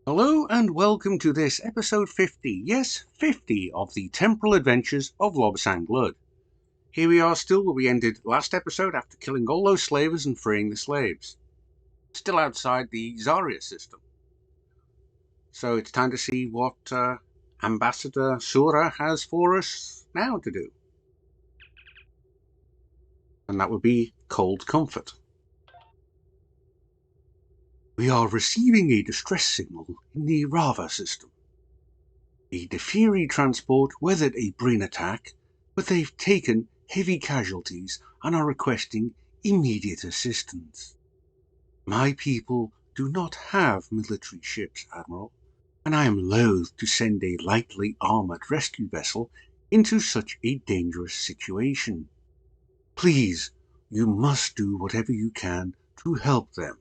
Hello and welcome to this episode 50, yes, 50 of the Temporal Adventures of Lobsang Blood. Here we are still where we ended last episode after killing all those slavers and freeing the slaves. Still outside the Zarya system. So it's time to see what Ambassador Sura has for us now to do. And that would be Cold Comfort. We are receiving a distress signal in the Rava system. A Deferi transport weathered a Breen attack, but they've taken heavy casualties and are requesting immediate assistance. My people do not have military ships, Admiral, and I am loath to send a lightly armoured rescue vessel into such a dangerous situation. Please, you must do whatever you can to help them.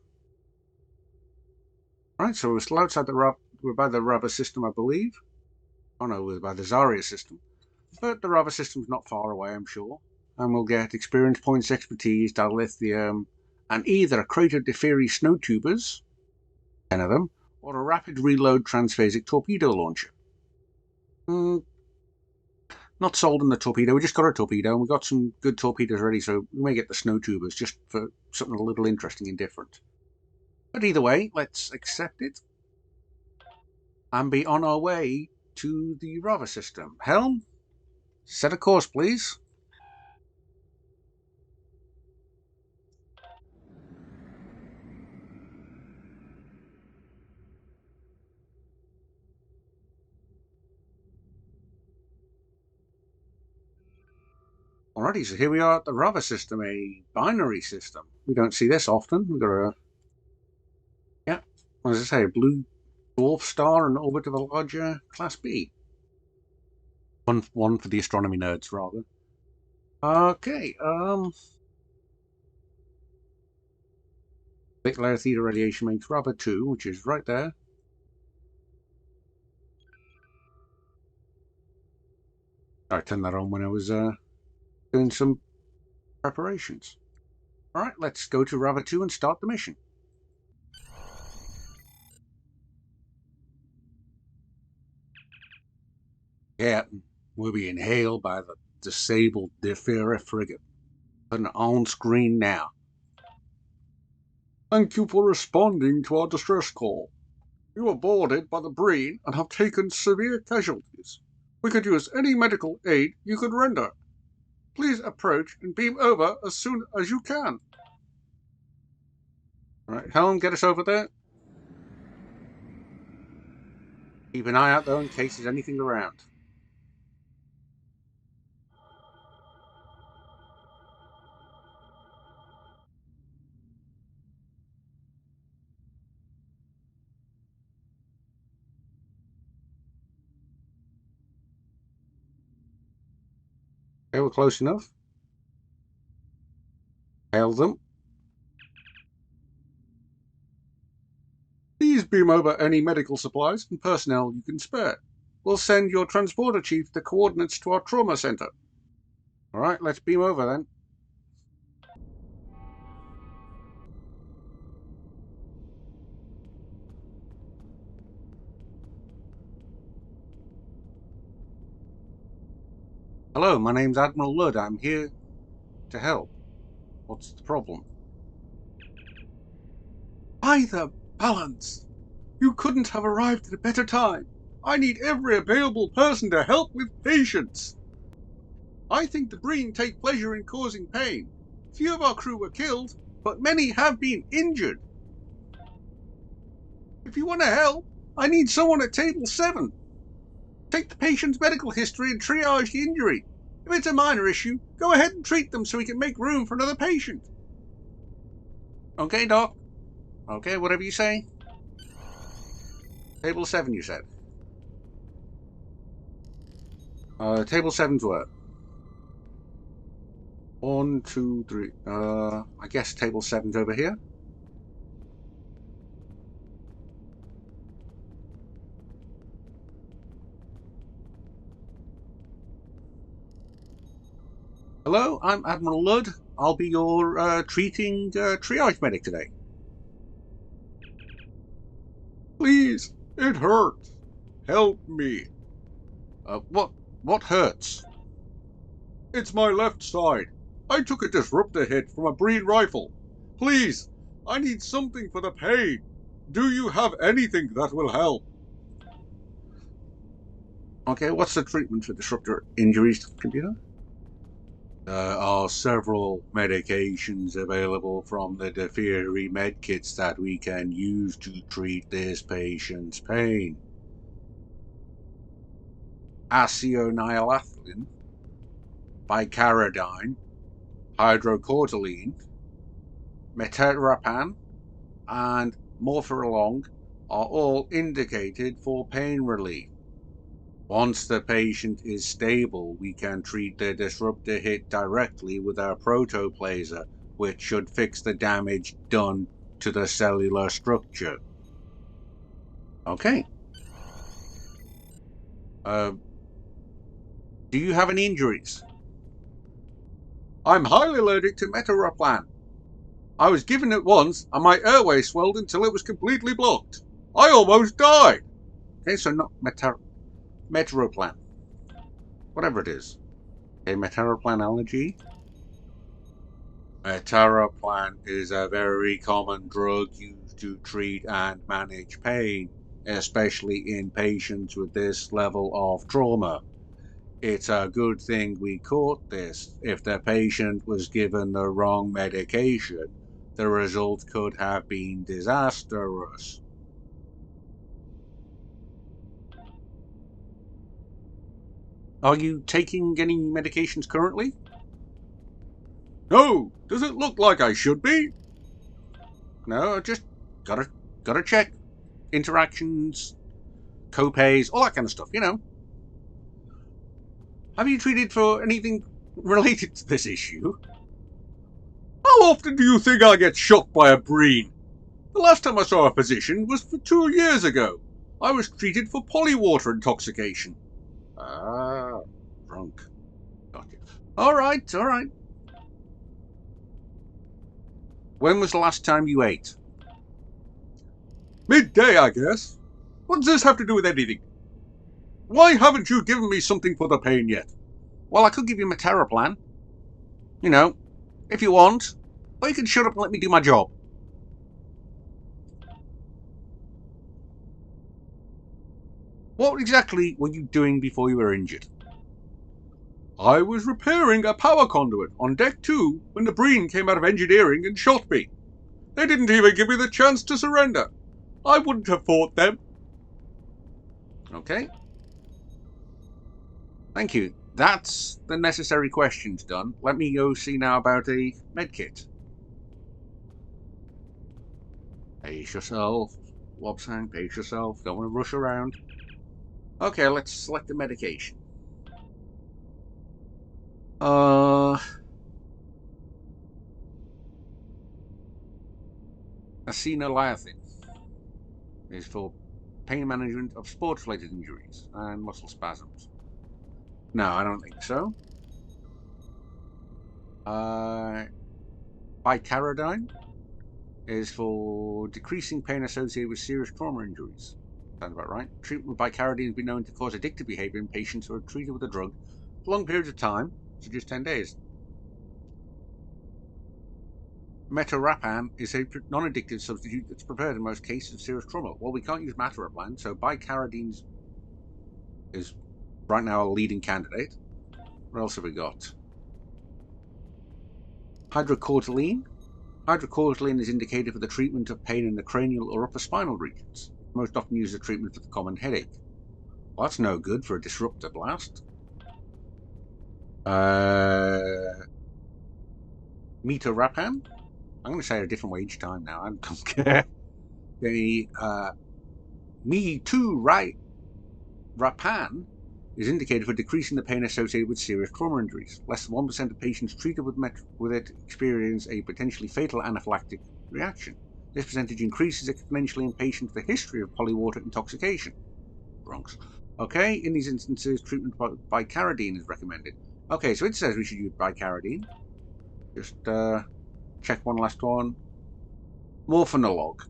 Right, so we're still outside we're by the rubber system, I believe. Oh no, we're by the Zarya system. But the rubber system's not far away, I'm sure. And we'll get experience points, expertise, dilithium, and either a crate of Deferi snow tubers, 10 of them, or a rapid reload transphasic torpedo launcher. Not sold on the torpedo, we just got a torpedo, and we got some good torpedoes ready, so we may get the snow tubers just for something a little interesting and different. But either way, let's accept it and be on our way to the rubber system. Helm, set a course, please. Alrighty, so here we are at the rubber system, a binary system. We don't see this often. We've got a, as I say, a blue dwarf star and orbit of a larger Class B. One for the astronomy nerds, rather. Okay, Big layer theta radiation makes rubber 2, which is right there. I turned that on when I was doing some preparations. Alright, let's go to rubber 2 and start the mission. Captain, we're being hailed by the disabled Deferi frigate. Putting it on screen now. Thank you for responding to our distress call. You were boarded by the Breen and have taken severe casualties. We could use any medical aid you could render. Please approach and beam over as soon as you can. Alright, Helm, get us over there. Keep an eye out, though, in case there's anything around. Okay, we're close enough. Hail them. Please beam over any medical supplies and personnel you can spare. We'll send your transporter chief the coordinates to our trauma center. Alright, let's beam over then. Hello, my name's Admiral Ludd. I'm here to help. What's the problem? By the balance! You couldn't have arrived at a better time. I need every available person to help with patients. I think the Breen take pleasure in causing pain. Few of our crew were killed, but many have been injured. If you want to help, I need someone at table 7. Take the patient's medical history and triage the injury. If it's a minor issue, go ahead and treat them so we can make room for another patient. Okay, Doc. Okay, whatever you say. Table 7, you said. Table 7's where? 1, 2, 3. I guess table 7's over here. Hello, I'm Admiral Ludd. I'll be your triage medic today. Please, It hurts. Help me. What hurts? It's my left side. I took a disruptor hit from a Breen rifle. Please, I need something for the pain. Do you have anything that will help? Okay, what's the treatment for disruptor injuries, computer? There are several medications available from the Deferi medkits that we can use to treat this patient's pain. Aconilathrin, bicaridine, hydrocortisone, metarapan, and morphinolog are all indicated for pain relief. Once the patient is stable, we can treat the disruptor hit directly with our protoplaser, which should fix the damage done to the cellular structure. Okay. Do you have any injuries? I'm highly allergic to metarapan. I was given it once, and my airway swelled until it was completely blocked. I almost died. Okay, so not metroplan. Whatever it is. Okay, metroplan allergy. Metroplan is a very common drug used to treat and manage pain, especially in patients with this level of trauma. It's a good thing we caught this. If the patient was given the wrong medication, the result could have been disastrous. Are you taking any medications currently? No. Does it look like I should be? No, just gotta check. Interactions, co-pays, all that kind of stuff, you know. Have you treated for anything related to this issue? How often do you think I get shot by a Breen? The last time I saw a physician was for 2 years ago. I was treated for polywater intoxication. Ah, drunk. Gotcha. All right. When was the last time you ate? Midday, I guess. What does this have to do with anything? Why haven't you given me something for the pain yet? Well, I could give you my terror plan. You know, if you want. Or you can shut up and let me do my job. What exactly were you doing before you were injured? I was repairing a power conduit on deck 2 when the Breen came out of engineering and shot me. They didn't even give me the chance to surrender. I wouldn't have fought them. Okay. Thank you. That's the necessary questions done. Let me go see now about a medkit. Pace yourself. Wobsang, pace yourself. Don't want to rush around. Okay, let's select the medication. Aconilathrin is for pain management of sports-related injuries and muscle spasms. No, I don't think so. Bicaridine is for decreasing pain associated with serious trauma injuries. Sounds about right. Treatment with bicaridine has been known to cause addictive behavior in patients who are treated with the drug for long periods of time, such as 10 days. Metarapan is a non-addictive substitute that's preferred in most cases of serious trauma. Well, we can't use metarapan, so bicaridine is right now a leading candidate. What else have we got? Hydrocortisone. Hydrocortisone is indicated for the treatment of pain in the cranial or upper spinal regions. Most often used as a treatment for the common headache. Well, that's no good for a disruptor blast. Metarapan. I'm going to say it a different way each time now. I don't care. The Metarapan is indicated for decreasing the pain associated with serious trauma injuries. Less than 1% of patients treated with it experience a potentially fatal anaphylactic reaction. This percentage increases exponentially in patients with a history of polywater intoxication. Bronx. Okay, in these instances, treatment by bicaridine is recommended. Okay, so it says we should use bicaridine. Just check one last one. Morphinolog.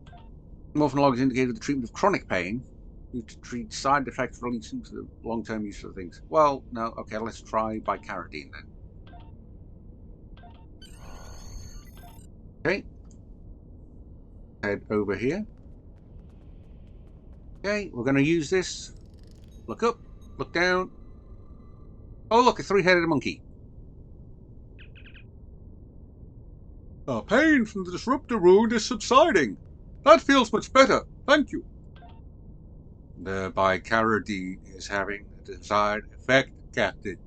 Morphinolog is indicated for the treatment of chronic pain You to treat side effects relating to the long-term use of things. Well, no, okay, let's try bicaridine then. Okay. Head over here. Okay, we're going to use this. Look up, look down. Oh, look, a three-headed monkey. Our pain from the disruptor wound is subsiding. That feels much better, thank you. The bicaridine is having the desired effect, Captain.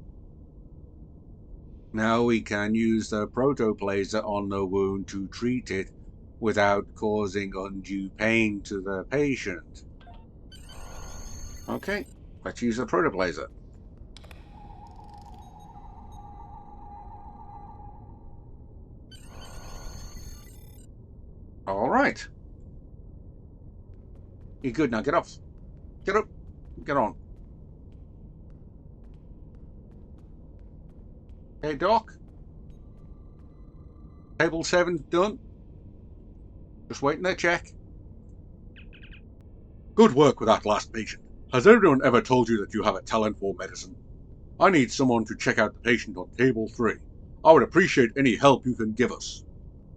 Now we can use the protoplaser on the wound to treat it without causing undue pain to the patient. Okay, let's use the protoplaser. All right. You're good now. Get off. Get up. Get on. Hey, Doc. Table 7's done. Just waiting their check. Good work with that last patient. Has everyone ever told you that you have a talent for medicine? I need someone to check out the patient on table 3. I would appreciate any help you can give us.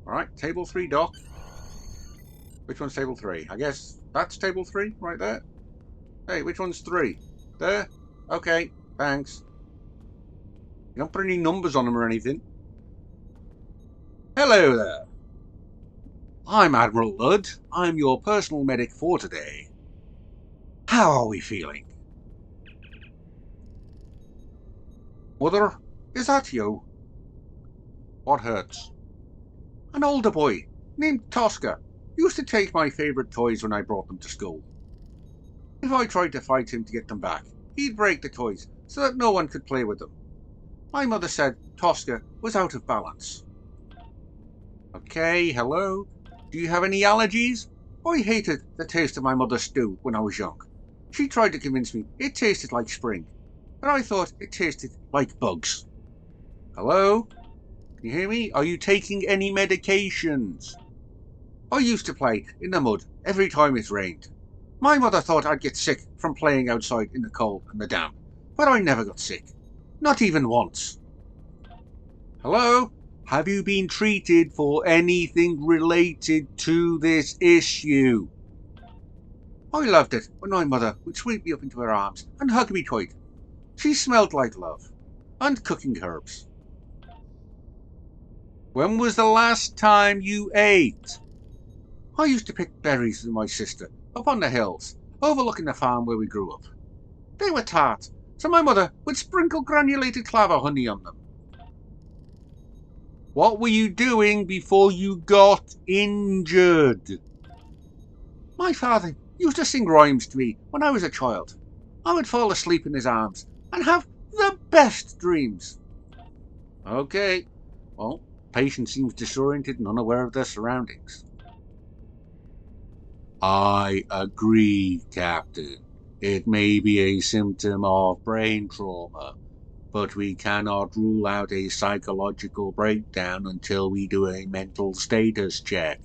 All right, table 3, Doc. Which one's table 3? I guess that's table 3 right there. Hey, which one's 3? There? Okay, thanks. You don't put any numbers on them or anything. Hello there. I'm Admiral Ludd. I'm your personal medic for today. How are we feeling? Mother, is that you? What hurts? An older boy named Tosca used to take my favourite toys when I brought them to school. If I tried to fight him to get them back, he'd break the toys so that no one could play with them. My mother said Tosca was out of balance. Okay, hello? Do you have any allergies? I hated the taste of my mother's stew when I was young. She tried to convince me it tasted like spring, but I thought it tasted like bugs. Hello? Can you hear me? Are you taking any medications? I used to play in the mud every time it rained. My mother thought I'd get sick from playing outside in the cold and the damp, but I never got sick. Not even once. Hello? Have you been treated for anything related to this issue? I loved it when my mother would sweep me up into her arms and hug me tight. She smelled like love and cooking herbs. When was the last time you ate? I used to pick berries with my sister up on the hills, overlooking the farm where we grew up. They were tart, so my mother would sprinkle granulated clava honey on them. What were you doing before you got injured? My father used to sing rhymes to me when I was a child. I would fall asleep in his arms and have the best dreams. Okay, well, patient seems disoriented and unaware of their surroundings. I agree, Captain. It may be a symptom of brain trauma, but we cannot rule out a psychological breakdown until we do a mental status check.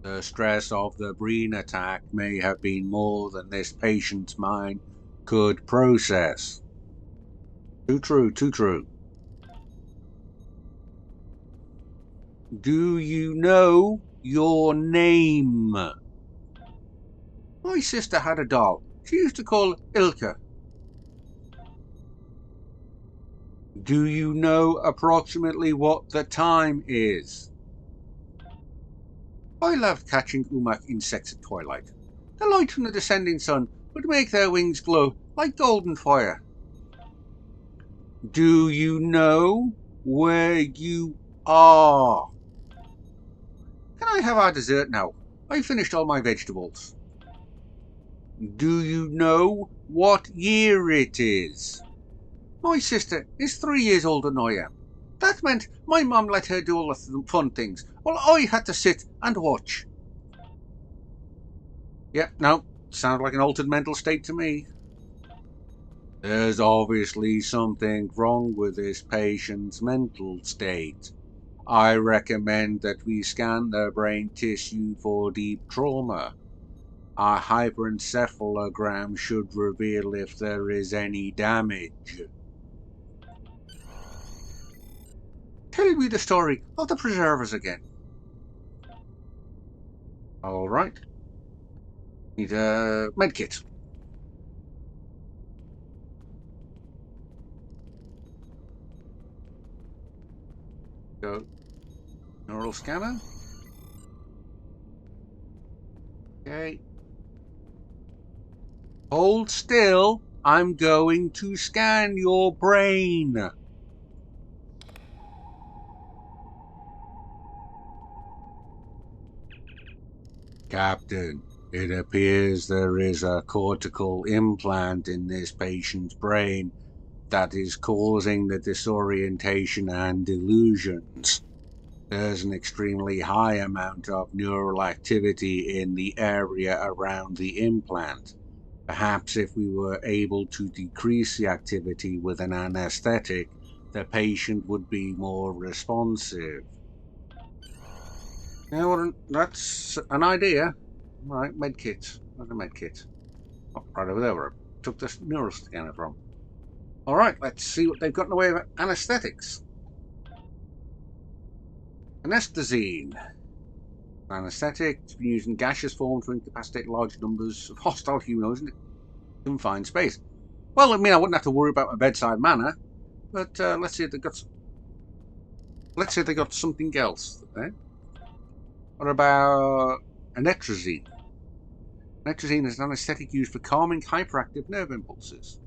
The stress of the Breen attack may have been more than this patient's mind could process. Too true, too true. Do you know your name? My sister had a doll. She used to call Ilka. Do you know approximately what the time is? I loved catching umak insects at twilight. The light from the descending sun would make their wings glow like golden fire. Do you know where you are? Can I have our dessert now? I finished all my vegetables. Do you know what year it is? My sister is 3 years older than I am. That meant my mum let her do all the fun things, while I had to sit and watch. Yep, no, sounds like an altered mental state to me. There's obviously something wrong with this patient's mental state. I recommend that we scan their brain tissue for deep trauma. A hyperencephalogram should reveal if there is any damage. Tell me the story of the preservers again. Alright. Need a medkit. Go. Neural scanner. Okay. Hold still. I'm going to scan your brain. Captain, it appears there is a cortical implant in this patient's brain that is causing the disorientation and delusions. There's an extremely high amount of neural activity in the area around the implant. Perhaps if we were able to decrease the activity with an anesthetic, the patient would be more responsive. Yeah, well, that's an idea. Right, medkit. Where's the medkit? Oh, right over there where I took this neural scanner from. Alright, let's see what they've got in the way of anesthetics. Anestazine. Anesthetic to be used in gaseous form to incapacitate large numbers of hostile humanoids in confined space. Well, I mean, I wouldn't have to worry about my bedside manner, but let's see if they got. Let's say they got something else. Eh? What about anetrazine? Anetrazine is an anesthetic used for calming hyperactive nerve impulses.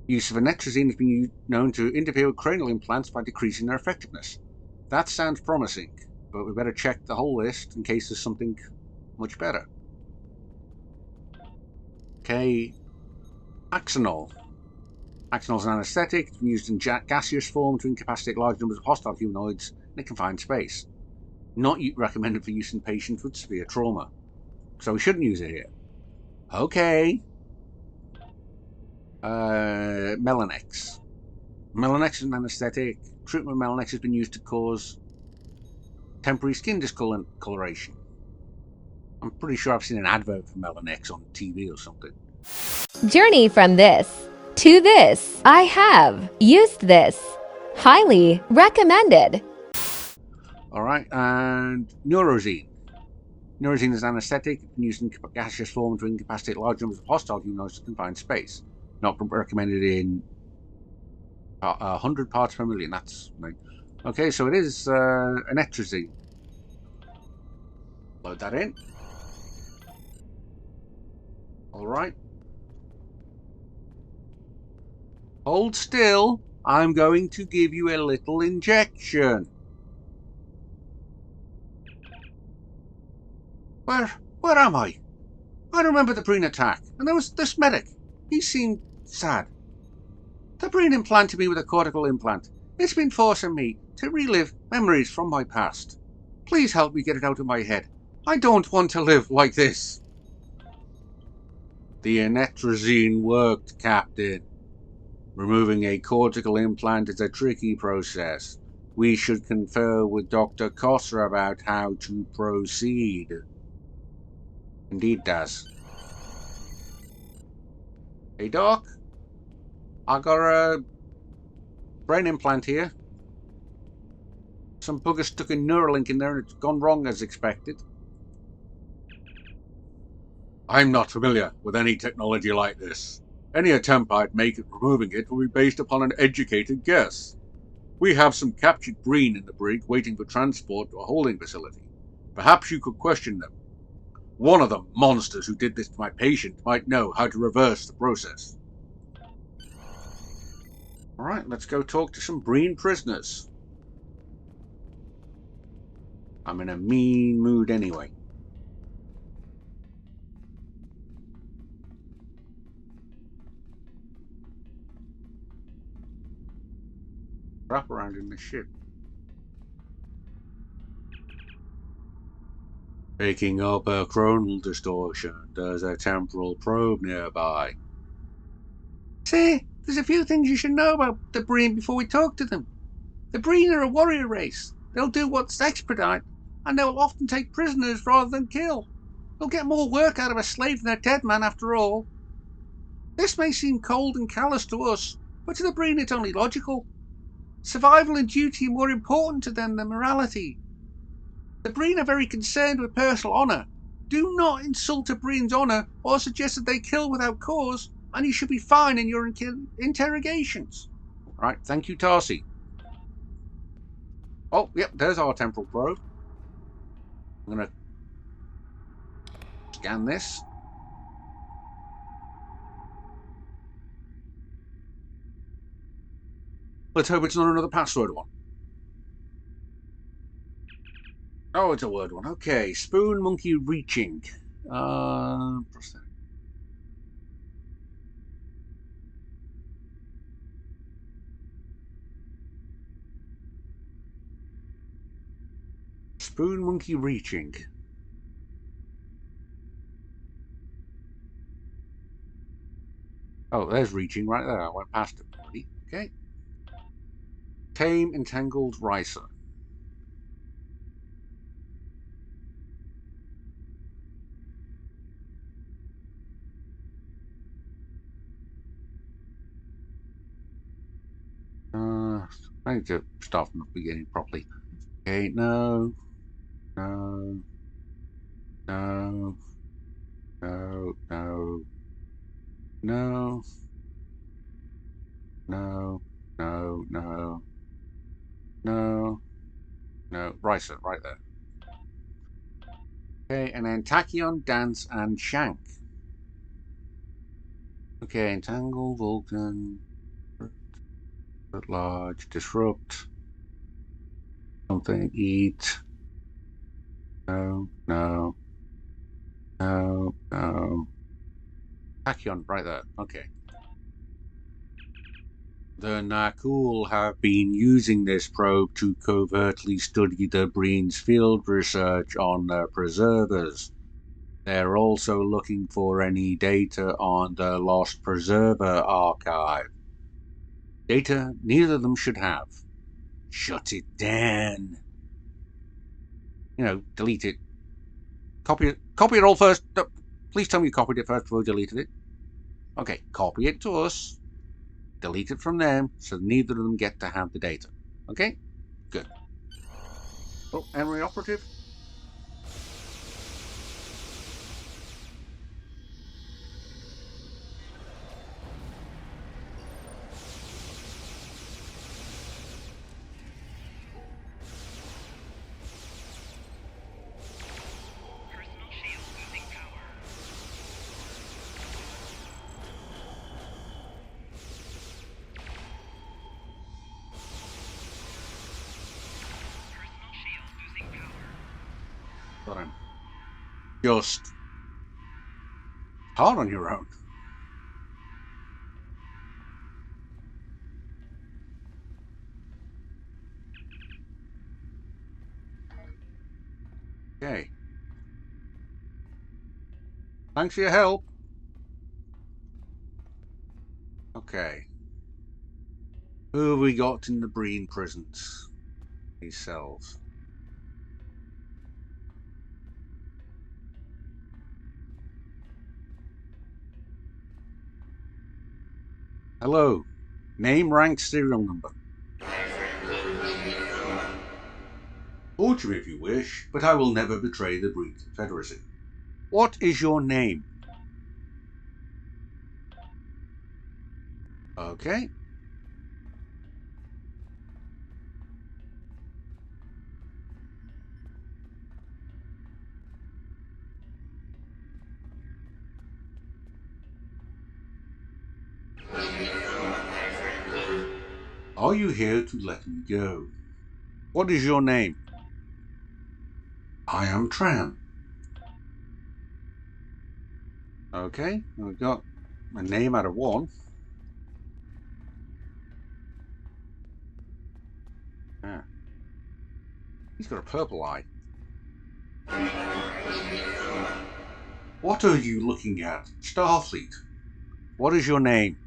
Use of anetrazine has been known to interfere with cranial implants by decreasing their effectiveness. That sounds promising, but we better check the whole list in case there's something much better. Okay, Axanol. Axanol is an anesthetic. It's been used in gaseous form to incapacitate large numbers of hostile humanoids in a confined space. Not recommended for use in patients with severe trauma. So we shouldn't use it here. Okay. Melanex. Melanex is an anesthetic. Treatment of Melanex has been used to cause temporary skin discoloration. I'm pretty sure I've seen an advert for Melanex on TV or something. Journey from this to this. I have used this. Highly recommended. Alright, and Neurozine. Neurozine is an anesthetic used in gaseous form to incapacitate large numbers of hostile humanoids in confined space. Not recommended in 100 parts per million. That's right. Okay, so it is anetrazine. Load that in. Alright. Hold still. I'm going to give you a little injection. Where am I? I remember the Breen attack, and there was this medic. He seemed sad. The Breen implanted me with a cortical implant. It's been forcing me to relive memories from my past. Please help me get it out of my head. I don't want to live like this. The anetrazine worked, Captain. Removing a cortical implant is a tricky process. We should confer with Dr. Cossa about how to proceed. Indeed does. Hey, Doc. I got a brain implant here. Some bugger stuck a Neuralink in there and it's gone wrong as expected. I'm not familiar with any technology like this. Any attempt I'd make at removing it will be based upon an educated guess. We have some captured Breen in the brig waiting for transport to a holding facility. Perhaps you could question them. One of the monsters who did this to my patient might know how to reverse the process. Alright, let's go talk to some Breen prisoners. I'm in a mean mood anyway. Wrap around in the ship. Picking up a chronal distortion. There's a temporal probe nearby. Say, there's a few things you should know about the Breen before we talk to them. The Breen are a warrior race. They'll do what's expedite, and they will often take prisoners rather than kill. They'll get more work out of a slave than a dead man, after all. This may seem cold and callous to us, but to the Breen it's only logical. Survival and duty are more important to them than morality. The Breen are very concerned with personal honour. Do not insult a Breen's honour or suggest that they kill without cause, and you should be fine in your interrogations. Right, thank you, Tarsi. Oh, yep, there's our temporal probe. I'm going to scan this. Let's hope it's not another password one. Oh, it's a word one. Okay, spoon monkey reaching. Spoon monkey reaching. Oh, there's reaching right there. I went past it already. Okay. Tame entangled ricer. I need to start from the beginning properly. Okay, no. No. No. No. No. No. No. No. No. No. No. Ricer, right there. Okay, and then Tachyon, Dance, and Shank. Okay, Entangle, Vulcan, at large, Disrupt, something, Eat. No, no, no, no. Tachyon, right there, okay. The Nakul have been using this probe to covertly study the Breen's field research on the preservers. They're also looking for any data on the Lost Preserver archive. Data neither of them should have. Shut it down. You know, delete it. Copy it all first. No, please tell me you copied it first before you deleted it. Okay, copy it to us. Delete it from them, so neither of them get to have the data. Okay? Good. Oh, Emery operative. But I'm just hard on your own. Okay. Thanks for your help. Okay. Who have we got in the Breen prisons? These cells. Hello. Name, rank, serial number. Torture me if you wish, but I will never betray the Breen Confederacy. What is your name? Okay. Are you here to let me go? What is your name? I am Tran. Okay, we've got a name out of one. Ah. He's got a purple eye. What are you looking at? Starfleet. What is your name?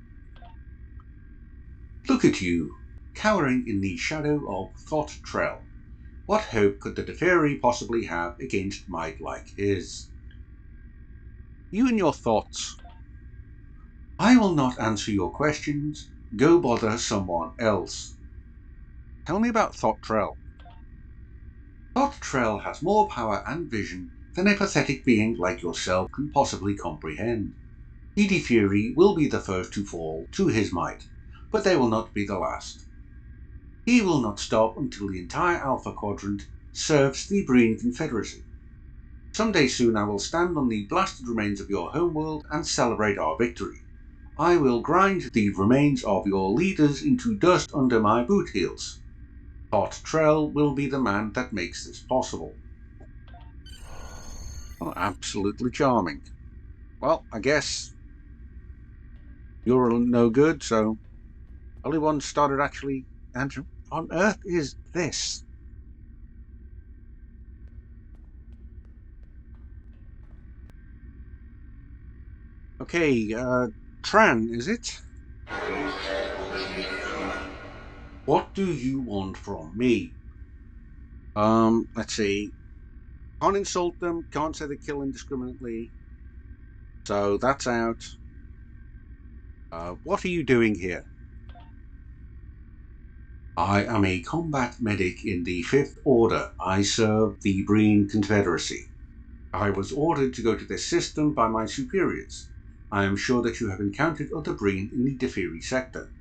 Look at you, cowering in the shadow of Thought Trell. What hope could the Deferi possibly have against might like his? You and your thoughts. I will not answer your questions. Go bother someone else. Tell me about Thottrell. Thottrell has more power and vision than a pathetic being like yourself can possibly comprehend. The Deferi will be the first to fall to his might, but they will not be the last. He will not stop until the entire Alpha Quadrant serves the Breen Confederacy. Someday soon I will stand on the blasted remains of your homeworld and celebrate our victory. I will grind the remains of your leaders into dust under my boot heels. Thottrell will be the man that makes this possible. Oh, absolutely charming. Well, I guess you're no good, so only one started actually answering. On earth is this? Okay, Tran, is it? What do you want from me? Let's see. Can't insult them, can't say they kill indiscriminately. So that's out. What are you doing here? I am a combat medic in the 5th Order. I serve the Breen Confederacy. I was ordered to go to this system by my superiors. I am sure that you have encountered other Breen in the Deferi sector.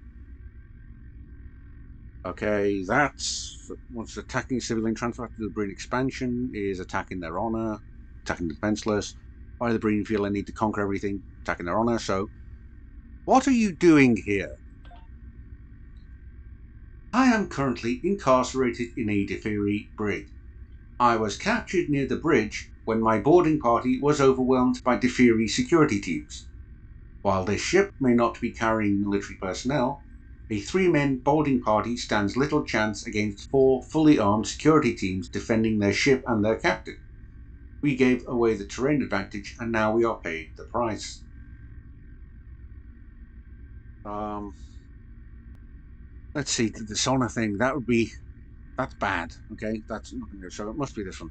Okay, that's what's attacking civilian transport after the Breen expansion is attacking their honor, attacking the defenseless. Why the Breen feel they need to conquer everything, attacking their honor. So, what are you doing here? I am currently incarcerated in a Deferi brig. I was captured near the bridge when my boarding party was overwhelmed by Deferi security teams. While this ship may not be carrying military personnel, a 3-man boarding party stands little chance against 4 fully armed security teams defending their ship and their captain. We gave away the terrain advantage and now we are paying the price. Let's see, the dishonor thing, that's bad, okay? That's not going to go, so it must be this one.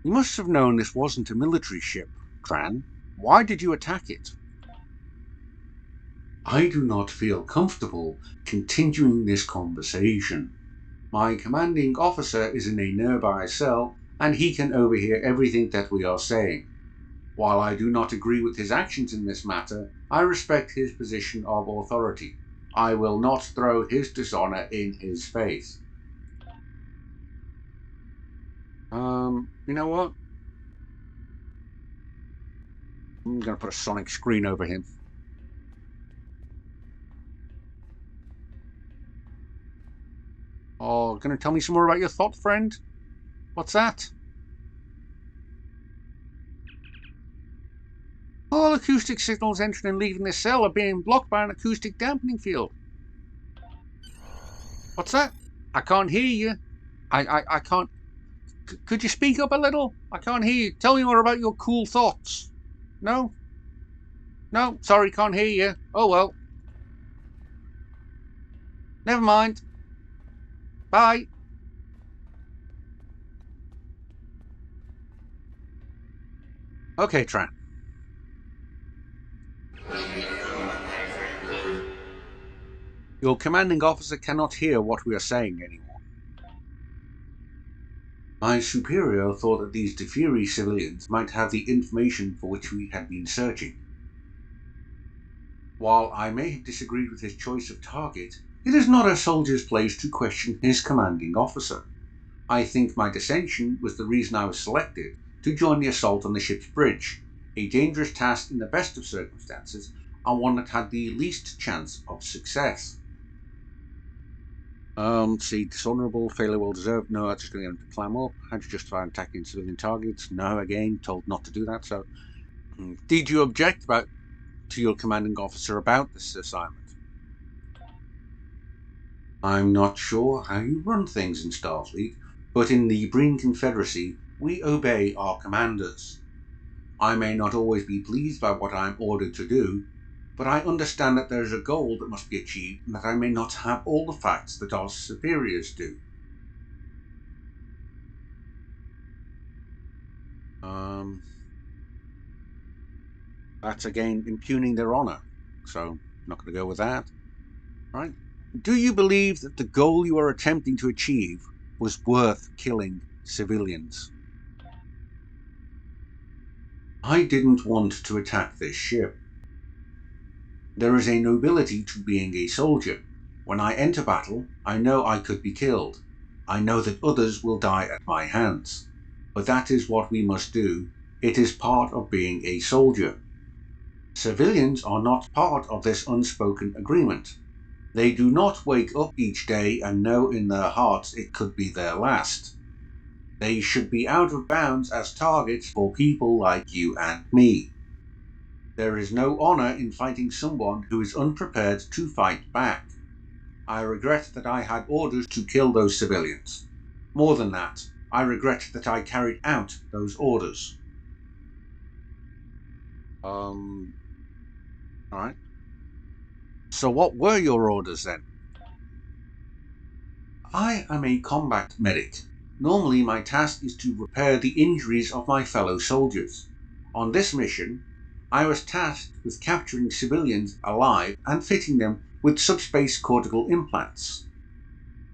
You must have known this wasn't a military ship, Tran. Why did you attack it? I do not feel comfortable continuing this conversation. My commanding officer is in a nearby cell, and he can overhear everything that we are saying. While I do not agree with his actions in this matter, I respect his position of authority. I will not throw his dishonor in his face. You know what? I'm going to put a sonic screen over him. Oh, going to tell me some more about your thought, friend? What's that? All acoustic signals entering and leaving this cell are being blocked by an acoustic dampening field. What's that? I can't hear you. I can't. Could you speak up a little? I can't hear you. Tell me more about your cool thoughts. No? No, sorry, can't hear you. Oh well. Never mind. Bye. Okay, Tran. Your commanding officer cannot hear what we are saying anymore. My superior thought that these Deferi civilians might have the information for which we had been searching. While I may have disagreed with his choice of target, it is not a soldier's place to question his commanding officer. I think my dissension was the reason I was selected to join the assault on the ship's bridge, a dangerous task in the best of circumstances, and one that had the least chance of success. See, dishonorable, failure well deserved. No, that's just going to get him to clam up. How'd you justify attacking civilian targets? No, again, told not to do that. So, did you object to your commanding officer about this assignment? I'm not sure how you run things in Starfleet, but in the Breen Confederacy, we obey our commanders. I may not always be pleased by what I am ordered to do, but I understand that there is a goal that must be achieved and that I may not have all the facts that our superiors do. That's again impugning their honor, so I'm not going to go with that. Right? Do you believe that the goal you are attempting to achieve was worth killing civilians? I didn't want to attack this ship. There is a nobility to being a soldier. When I enter battle, I know I could be killed. I know that others will die at my hands. But that is what we must do. It is part of being a soldier. Civilians are not part of this unspoken agreement. They do not wake up each day and know in their hearts it could be their last. They should be out of bounds as targets for people like you and me. There is no honor in fighting someone who is unprepared to fight back. I regret that I had orders to kill those civilians. More than that, I regret that I carried out those orders. Alright. So what were your orders then? I am a combat medic. Normally my task is to repair the injuries of my fellow soldiers. On this mission, I was tasked with capturing civilians alive and fitting them with subspace cortical implants.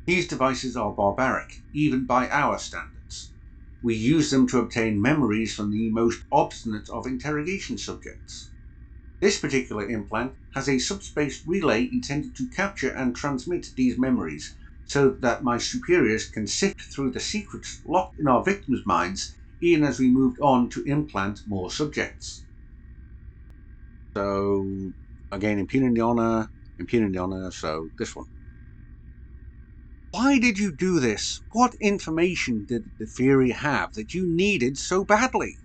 These devices are barbaric, even by our standards. We use them to obtain memories from the most obstinate of interrogation subjects. This particular implant has a subspace relay intended to capture and transmit these memories so that my superiors can sift through the secrets locked in our victims' minds even as we moved on to implant more subjects. So, again, impugning the honor, so this one. Why did you do this? What information did Deferi have that you needed so badly?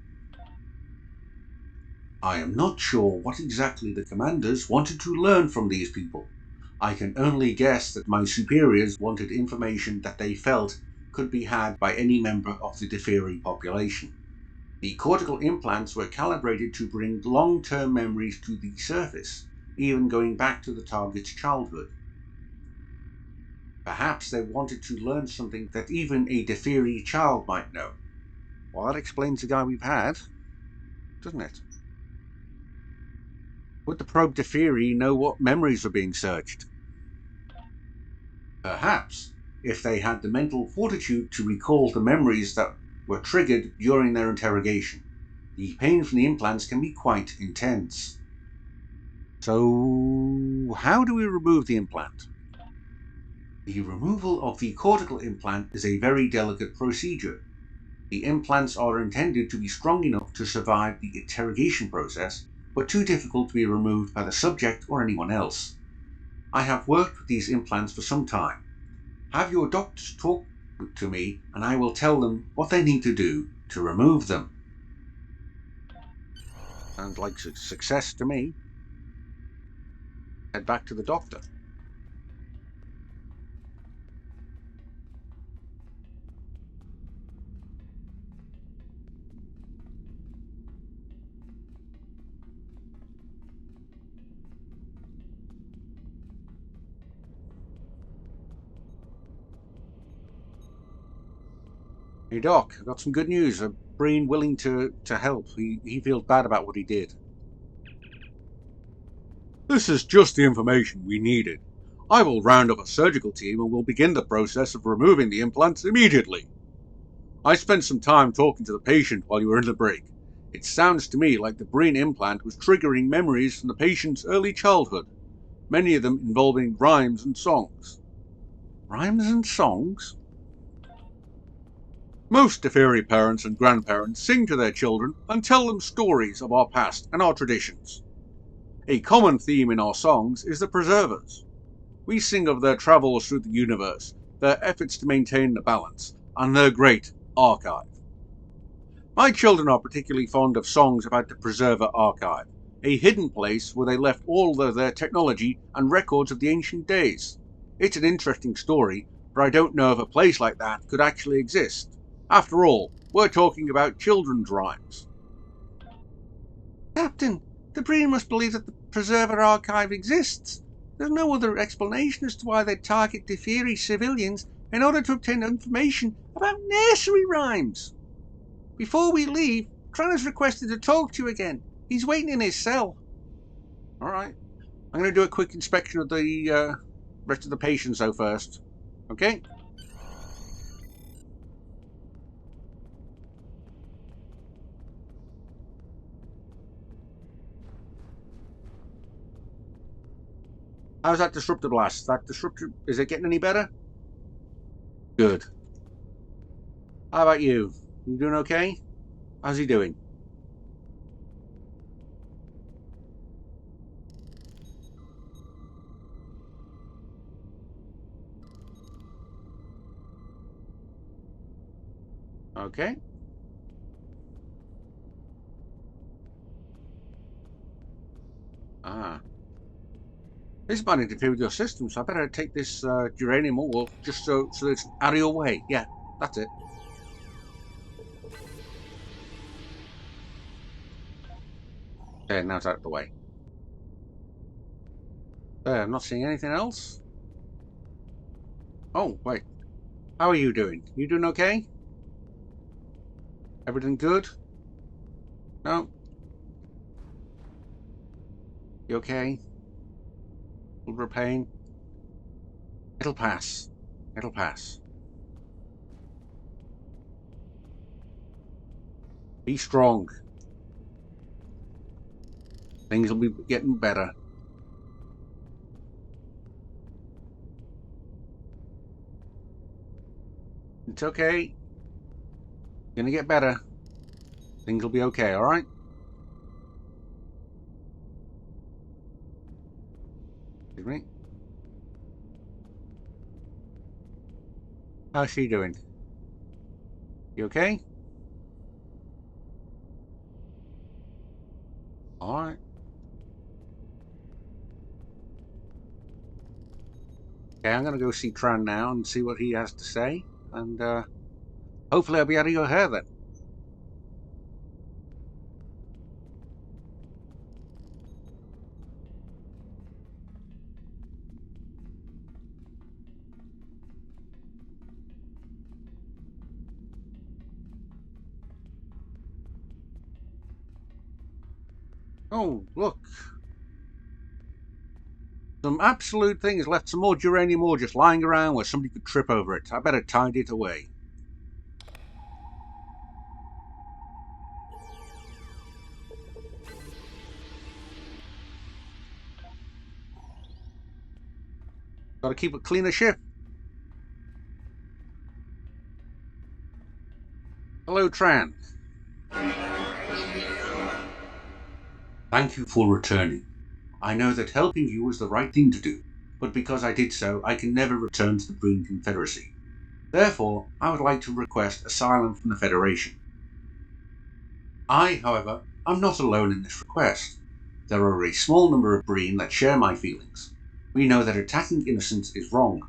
I am not sure what exactly the commanders wanted to learn from these people. I can only guess that my superiors wanted information that they felt could be had by any member of the Deferi population. The cortical implants were calibrated to bring long-term memories to the surface, even going back to the target's childhood. Perhaps they wanted to learn something that even a Deferi child might know. Well, that explains the guy we've had, doesn't it? Would the probe Deferi know what memories were being searched? Perhaps, if they had the mental fortitude to recall the memories that were triggered during their interrogation. The pain from the implants can be quite intense. So, how do we remove the implant? The removal of the cortical implant is a very delicate procedure. The implants are intended to be strong enough to survive the interrogation process, but too difficult to be removed by the subject or anyone else. I have worked with these implants for some time. Have your doctors talk to me and I will tell them what they need to do to remove them. Sounds like success to me. Head back to the doctor. Hey Doc, I've got some good news. Breen willing to help. He feels bad about what he did. This is just the information we needed. I will round up a surgical team and we'll begin the process of removing the implants immediately. I spent some time talking to the patient while you were in the break. It sounds to me like the Breen implant was triggering memories from the patient's early childhood, many of them involving rhymes and songs. Rhymes and songs? Most Deferi parents and grandparents sing to their children and tell them stories of our past and our traditions. A common theme in our songs is the preservers. We sing of their travels through the universe, their efforts to maintain the balance, and their great archive. My children are particularly fond of songs about the Preserver Archive, a hidden place where they left all of their technology and records of the ancient days. It's an interesting story, but I don't know if a place like that could actually exist. After all, we're talking about children's rhymes. Captain, the Breen must believe that the Preserver Archive exists. There's no other explanation as to why they target Deferi civilians in order to obtain information about nursery rhymes. Before we leave, Tran has requested to talk to you again. He's waiting in his cell. All right. I'm going to do a quick inspection of the rest of the patients, though, first. Okay? How's that disruptor blast? That disruptor, is it getting any better? Good. How about you? You doing okay? How's he doing? Okay. Ah. This might interfere with your system, so I better take this uranium ore just so it's out of your way. Yeah, that's it. There, now it's out of the way. There, I'm not seeing anything else. Oh, wait. How are you doing? You doing okay? Everything good? No? You okay? A little bit of pain? It'll pass. It'll pass. Be strong. Things will be getting better. It's okay. Gonna get better. Things will be okay, alright? Excuse me. How's she doing? You okay? Alright. Okay, I'm gonna go see Tran now and see what he has to say. And hopefully I'll be out of your hair then. Oh, look. Some absolute thing has left some more uranium ore just lying around where somebody could trip over it. I better tidy it away. Gotta keep a cleaner ship. Hello, Tran. Thank you for returning. I know that helping you was the right thing to do, but because I did so, I can never return to the Breen Confederacy. Therefore, I would like to request asylum from the Federation. I, however, am not alone in this request. There are a small number of Breen that share my feelings. We know that attacking innocents is wrong.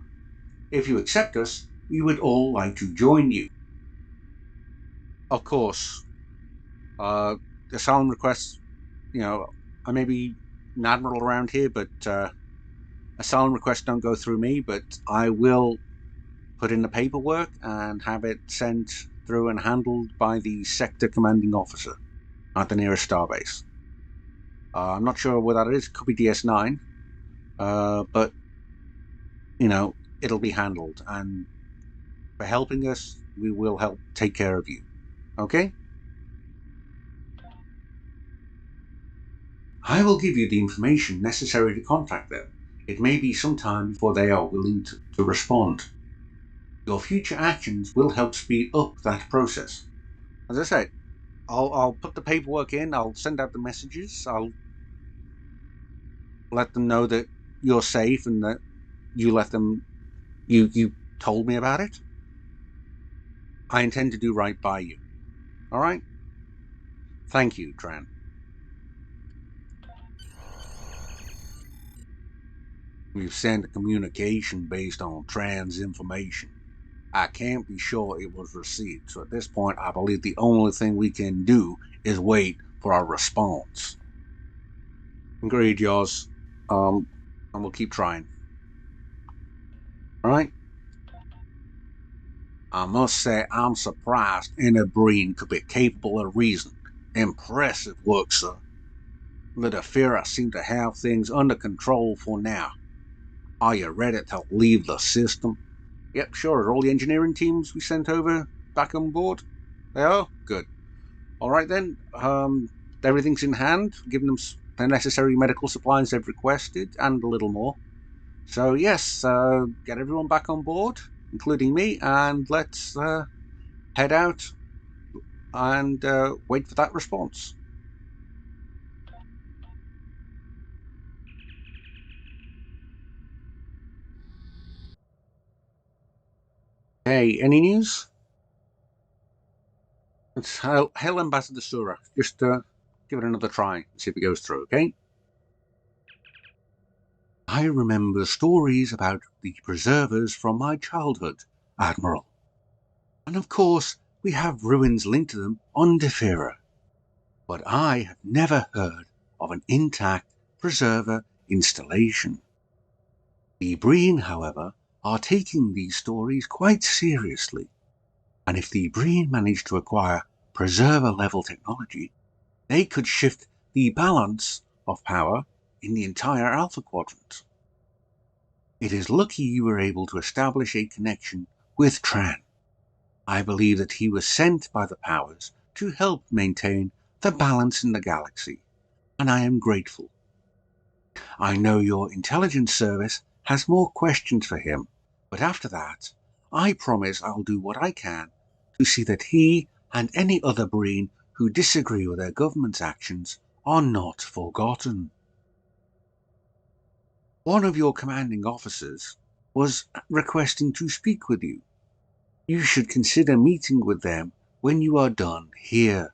If you accept us, we would all like to join you. Of course. Asylum requests, I may be an admiral around here, but asylum requests don't go through me, but I will put in the paperwork and have it sent through and handled by the sector commanding officer at the nearest starbase. I'm not sure where that is. It could be DS9, but it'll be handled. And for helping us, we will help take care of you. Okay? I will give you the information necessary to contact them. It may be some time before they are willing to respond. Your future actions will help speed up that process. As I said, I'll put the paperwork in, I'll send out the messages, I'll let them know that you're safe and that you told me about it. I intend to do right by you. Alright? Thank you, Tran. We've sent a communication based on Tran's information. I can't be sure it was received, so at this point I believe the only thing we can do is wait for our response. Agreed, yours. And we'll keep trying. Alright? I must say I'm surprised any Breen could be capable of reason. Impressive work, sir. The Deferi seem to have things under control for now. Are you ready to leave the system? Yep, sure. Are all the engineering teams we sent over back on board? They are? Good. Alright then, everything's in hand, giving them the necessary medical supplies they've requested, and a little more. So yes, get everyone back on board, including me, and let's head out and wait for that response. Hey, any news? It's Hail Ambassador Sura. Just give it another try and see if it goes through, okay? I remember stories about the preservers from my childhood, Admiral. And of course, we have ruins linked to them on Deferi. But I have never heard of an intact preserver installation. The Breen, however, are taking these stories quite seriously. And if the Breen manage to acquire preserver-level technology, they could shift the balance of power in the entire Alpha Quadrant. It is lucky you were able to establish a connection with Tran. I believe that he was sent by the powers to help maintain the balance in the galaxy, and I am grateful. I know your intelligence service has more questions for him, but after that, I promise I'll do what I can to see that he and any other Breen who disagree with their government's actions are not forgotten. One of your commanding officers was requesting to speak with you. You should consider meeting with them when you are done here.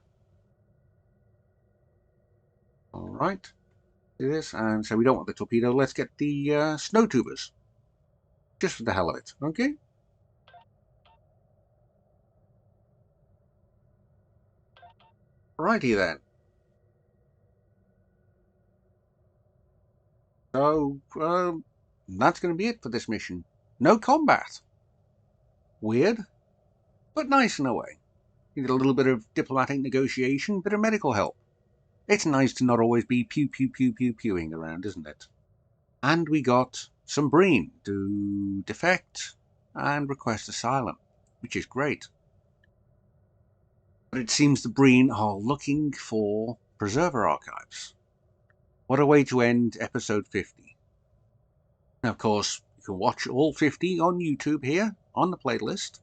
Alright, do this, and so we don't want the torpedo, let's get the snow tubers. Just for the hell of it, okay? Righty then. So, that's going to be it for this mission. No combat. Weird, but nice in a way. You get a little bit of diplomatic negotiation, bit of medical help. It's nice to not always be pew pew pew pew pewing around, isn't it? And we got some Breen to defect and request asylum, which is great. But it seems the Breen are looking for preserver archives. What a way to end episode 50. Now, of course, you can watch all 50 on YouTube here on the playlist.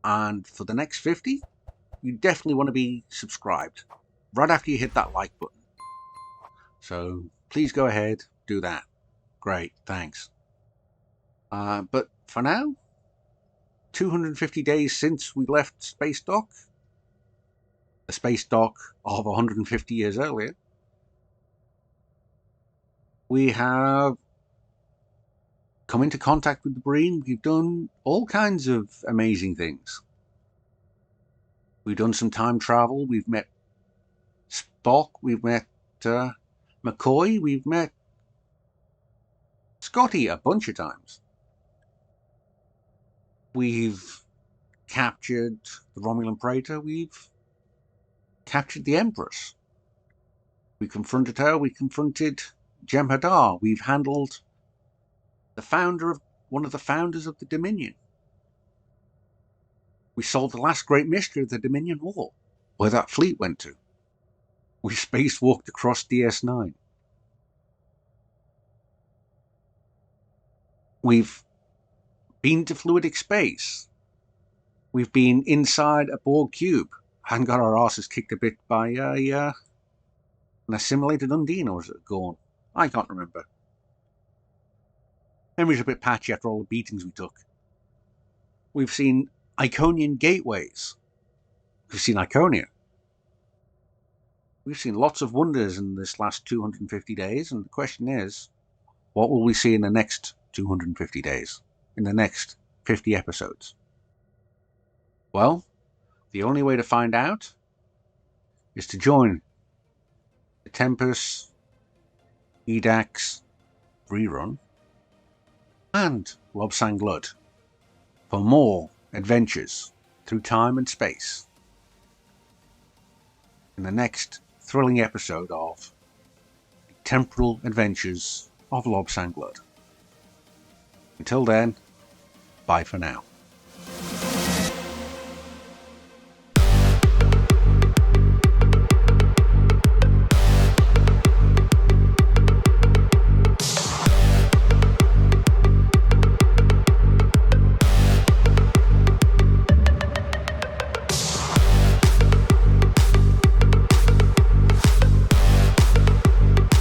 And for the next 50, you definitely want to be subscribed right after you hit that like button. So please go ahead, do that. Great, thanks. But for now, 250 days since we left Space Dock, the Space Dock of 150 years earlier, we have come into contact with the Breen. We've done all kinds of amazing things. We've done some time travel. We've met Spock. We've met McCoy. We've met Scotty a bunch of times. We've captured the Romulan Praetor. We've captured the Empress. We confronted her. We confronted Jem'Hadar. We've handled the founder of one of the founders of the Dominion. We solved the last great mystery of the Dominion War, where that fleet went to. We spacewalked across DS9. We've been to fluidic space. We've been inside a Borg cube and got our asses kicked a bit by an assimilated Undine, or was it Gorn? I can't remember. Memory's a bit patchy after all the beatings we took. We've seen Iconian gateways. We've seen Iconia. We've seen lots of wonders in this last 250 days, and the question is, what will we see in the next 250 days? In the next 50 episodes? Well, the only way to find out is to join the Tempest Edax rerun and Rob Sanglud for more adventures through time and space in the next thrilling episode of temporal adventures of Lobsang Blood. Until then, bye for now.